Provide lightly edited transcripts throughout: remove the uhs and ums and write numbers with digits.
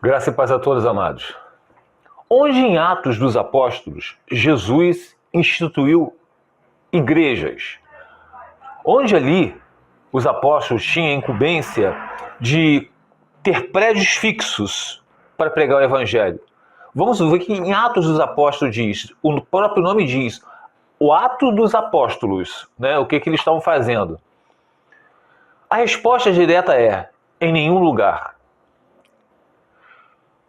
Graça e paz a todos, amados. Onde em Atos dos Apóstolos, Jesus instituiu igrejas. Onde ali os apóstolos tinham a incumbência de ter prédios fixos para pregar o evangelho. Vamos ver que em Atos dos Apóstolos diz, o próprio nome diz, o ato dos apóstolos, né? O que eles estavam fazendo? A resposta direta é, em nenhum lugar.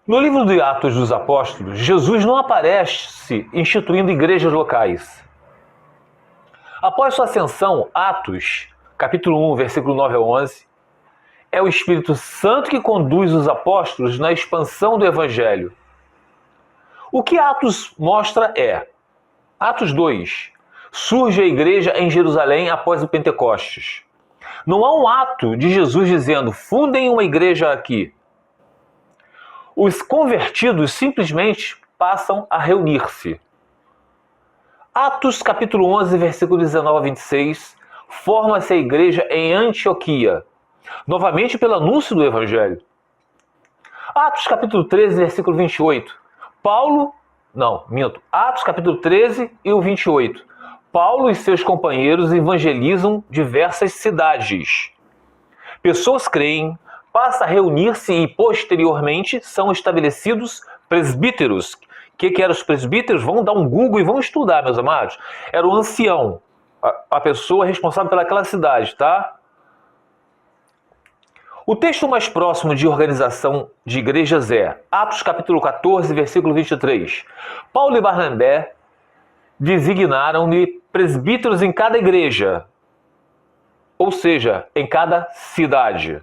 No livro de Atos dos Apóstolos, Jesus não aparece instituindo igrejas locais. Após sua ascensão, Atos, capítulo 1, versículo 9 a 11, é o Espírito Santo que conduz os apóstolos na expansão do Evangelho. O que Atos mostra é, Atos 2, surge a igreja em Jerusalém após o Pentecostes. Não há um ato de Jesus dizendo, fundem uma igreja aqui. Os convertidos simplesmente passam a reunir-se. Atos capítulo 11, versículo 19 a 26, forma-se a igreja em Antioquia, novamente pelo anúncio do Evangelho. Atos capítulo 13, versículo 28, Atos capítulo 13 e o 28. Paulo e seus companheiros evangelizam diversas cidades. Pessoas creem, passa a reunir-se e, posteriormente, são estabelecidos presbíteros. O que eram os presbíteros? Vão dar um Google e vão estudar, meus amados. Era o ancião, a pessoa responsável pelaquela cidade, tá? O texto mais próximo de organização de igrejas é Atos capítulo 14, versículo 23. Paulo e Barnabé designaram-lhe presbíteros em cada igreja, ou seja, em cada cidade.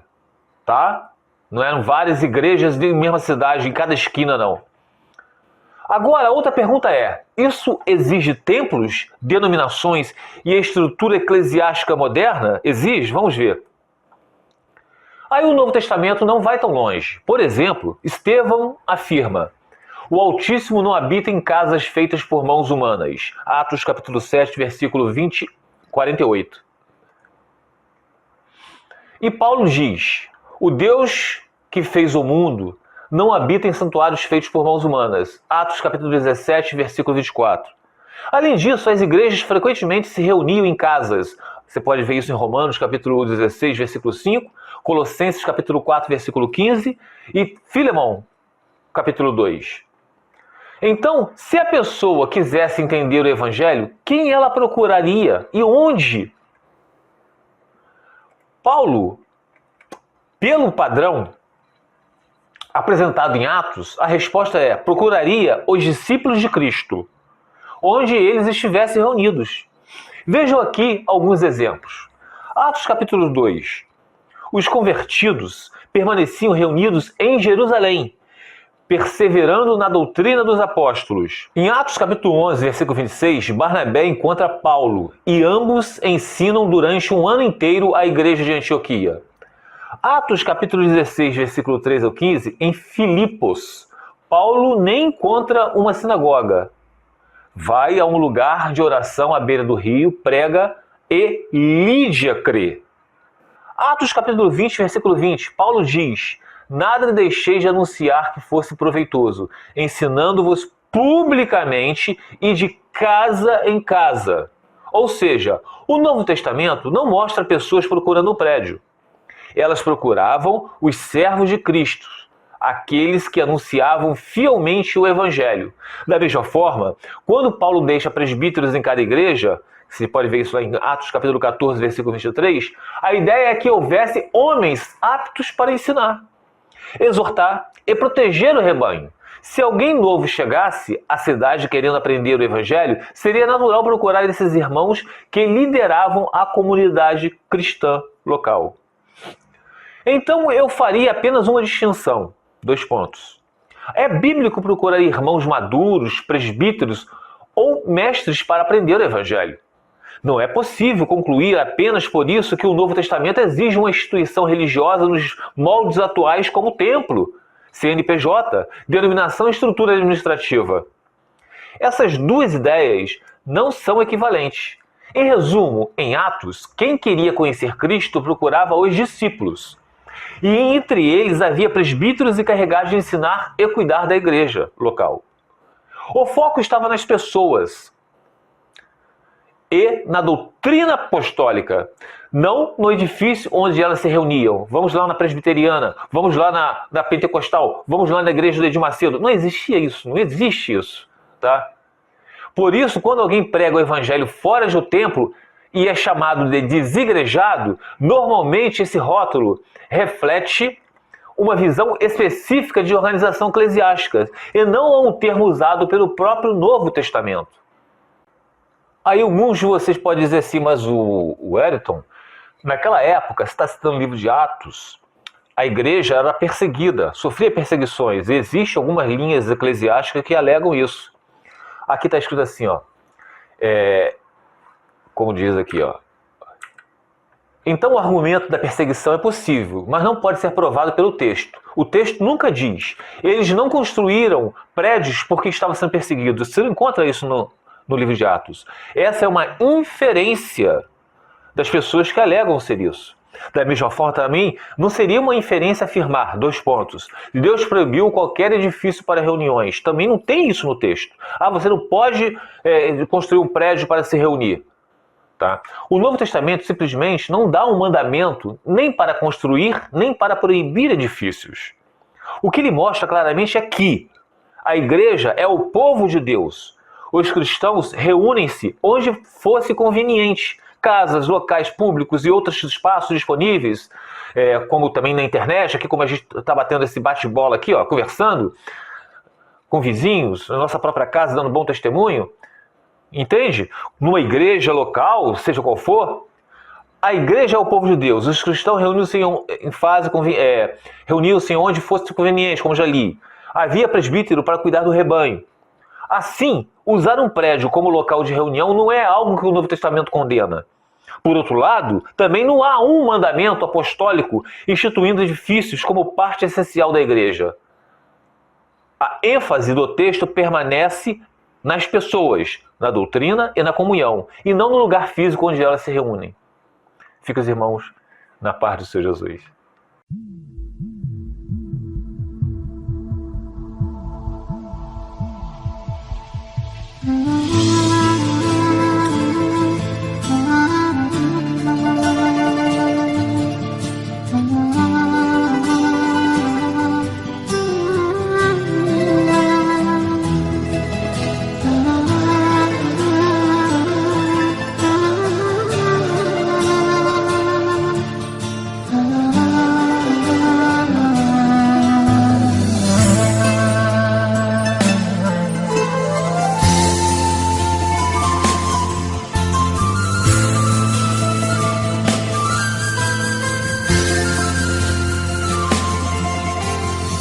Tá? Não eram várias igrejas de mesma cidade, em cada esquina, não. Agora, outra pergunta é, isso exige templos, denominações e estrutura eclesiástica moderna? Exige? Vamos ver. Aí o Novo Testamento não vai tão longe. Por exemplo, Estevão afirma, o Altíssimo não habita em casas feitas por mãos humanas. Atos capítulo 7, versículo 48. E Paulo diz, o Deus que fez o mundo não habita em santuários feitos por mãos humanas. Atos capítulo 17, versículo 24. Além disso, as igrejas frequentemente se reuniam em casas. Você pode ver isso em Romanos capítulo 16, versículo 5, Colossenses capítulo 4, versículo 15 e Filemão capítulo 2. Então, se a pessoa quisesse entender o Evangelho, quem ela procuraria e onde? Paulo, pelo padrão apresentado em Atos, a resposta é, procuraria os discípulos de Cristo, onde eles estivessem reunidos. Vejam aqui alguns exemplos. Atos capítulo 2. Os convertidos permaneciam reunidos em Jerusalém, perseverando na doutrina dos apóstolos. Em Atos capítulo 11, versículo 26, Barnabé encontra Paulo e ambos ensinam durante um ano inteiro a igreja de Antioquia. Atos capítulo 16, versículo 13 ao 15, em Filipos, Paulo nem encontra uma sinagoga. Vai a um lugar de oração à beira do rio, prega e Lídia crê. Atos capítulo 20, versículo 20, Paulo diz, nada deixei de anunciar que fosse proveitoso, ensinando-vos publicamente e de casa em casa. Ou seja, o Novo Testamento não mostra pessoas procurando um prédio. Elas procuravam os servos de Cristo, aqueles que anunciavam fielmente o Evangelho. Da mesma forma, quando Paulo deixa presbíteros em cada igreja, você pode ver isso lá em Atos capítulo 14, versículo 23, a ideia é que houvesse homens aptos para ensinar, exortar e proteger o rebanho. Se alguém novo chegasse à cidade querendo aprender o Evangelho, seria natural procurar esses irmãos que lideravam a comunidade cristã local. Então eu faria apenas uma distinção. 2 pontos. É bíblico procurar irmãos maduros, presbíteros ou mestres para aprender o Evangelho. Não é possível concluir apenas por isso que o Novo Testamento exige uma instituição religiosa nos moldes atuais como templo, CNPJ, denominação e estrutura administrativa. Essas duas ideias não são equivalentes. Em resumo, em Atos, quem queria conhecer Cristo procurava os discípulos. E entre eles havia presbíteros encarregados de ensinar e cuidar da igreja local. O foco estava nas pessoas e na doutrina apostólica, não no edifício onde elas se reuniam. Vamos lá na presbiteriana, vamos lá na pentecostal, vamos lá na igreja do Edir Macedo. Não existia isso, não existe isso, tá? Por isso, quando alguém prega o evangelho fora do templo e é chamado de desigrejado, normalmente esse rótulo reflete uma visão específica de organização eclesiástica e não um termo usado pelo próprio Novo Testamento. Aí alguns de vocês podem dizer assim, mas o Wellington, naquela época, você está citando o livro de Atos, a igreja era perseguida, sofria perseguições, e existem algumas linhas eclesiásticas que alegam isso. Aqui está escrito assim, ó, como diz aqui, ó. Então o argumento da perseguição é possível, mas não pode ser provado pelo texto. O texto nunca diz. Eles não construíram prédios porque estavam sendo perseguidos. Você não encontra isso no livro de Atos. Essa é uma inferência das pessoas que alegam ser isso. Da mesma forma também, não seria uma inferência afirmar, 2 pontos. Deus proibiu qualquer edifício para reuniões. Também não tem isso no texto. Você não pode construir um prédio para se reunir. Tá? O Novo Testamento simplesmente não dá um mandamento nem para construir, nem para proibir edifícios. O que ele mostra claramente é que a igreja é o povo de Deus. Os cristãos reúnem-se onde fosse conveniente. Casas, locais públicos e outros espaços disponíveis, como também na internet, aqui como a gente está batendo esse bate-bola aqui, ó, conversando com vizinhos, na nossa própria casa, dando bom testemunho. Entende? Numa igreja local, seja qual for, a igreja é o povo de Deus. Os cristãos reuniam-se reuniam-se onde fosse conveniente, como já li. Havia presbítero para cuidar do rebanho. Assim, usar um prédio como local de reunião não é algo que o Novo Testamento condena. Por outro lado, também não há um mandamento apostólico instituindo edifícios como parte essencial da igreja. A ênfase do texto permanece nas pessoas, na doutrina e na comunhão, e não no lugar físico onde elas se reúnem. Fica os irmãos na paz do Senhor Jesus.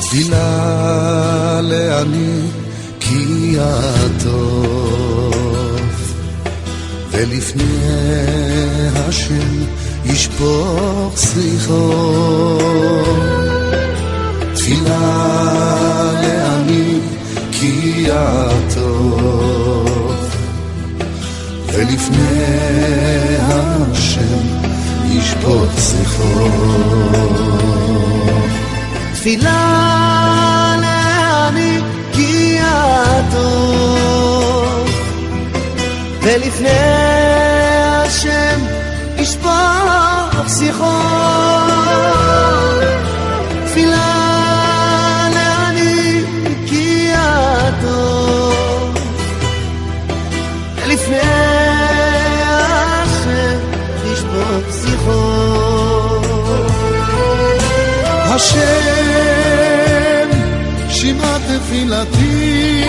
תפילה לעני כי הטוב ולפני השם ישפוך סליחות. תפילה לעני כי הטוב ולפני השם ישפוך סליחות. תפילה לעני כי הטוב ולפני השם ישפוך שיחות. תפילה לעני כי הטוב ולפני השם ישפוך שיחות. השם שמע תפילתי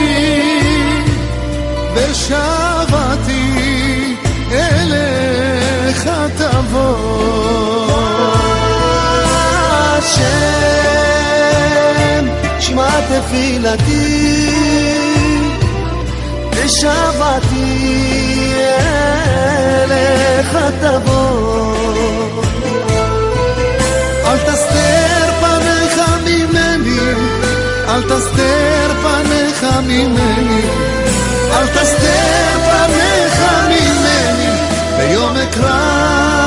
ושבתי אליך תבוא. השם שמע תפילתי ושבתי אליך תבוא. אל תסתר פניך ממני, אל תסתר פניך ממני, אל תסתר פניך ממני, ביום אקרא